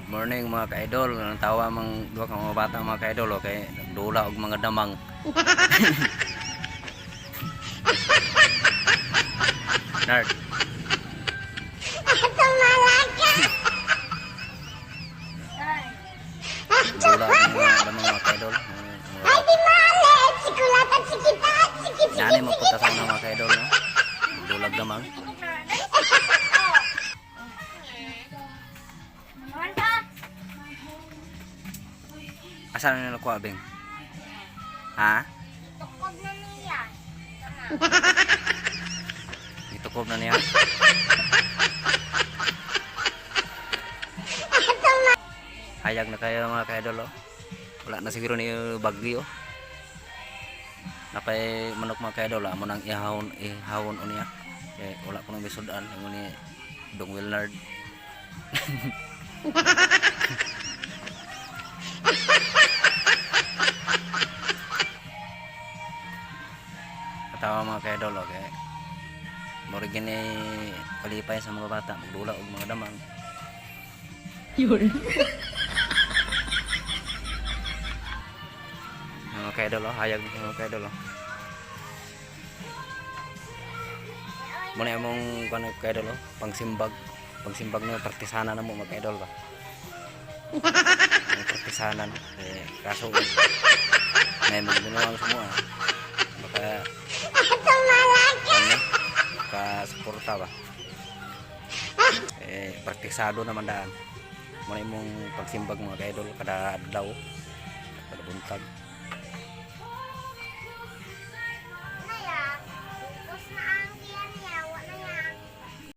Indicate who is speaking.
Speaker 1: Morning mga ka-idol, nang tawa mang duha ka mga bata mga ka-idol kay nagdula og mga damang. Nerd. Dula og mga damang mga ka-idol. Nani mo puta sa mga ka-idol no. Dulag damang. Asa na nakuha beng? Ha?
Speaker 2: Tukob na niya.
Speaker 1: Itukob na niya. Hayag na kayo mga ka-idol oh. Wala na siguro ni bagyo. Napay manok mga ka-idol amo nang ihawon unya. Kay wala ko nang bisudan ingon ni Dong Willard. Katawa mga ka-idol okay. Murag gini kalipay sa mga bata magdula og mga damang. Yun. Mga ka-idol hayag mga ka-idol Muna among kanang ka-idol pangsimbag na partisanan na mo mga ka-idol ba. Partisanan kaso may magbunuang semua baka suporta ba praktisado naman daan muna imong pagsimbag mga ka-idol kada adlaw kada buntag.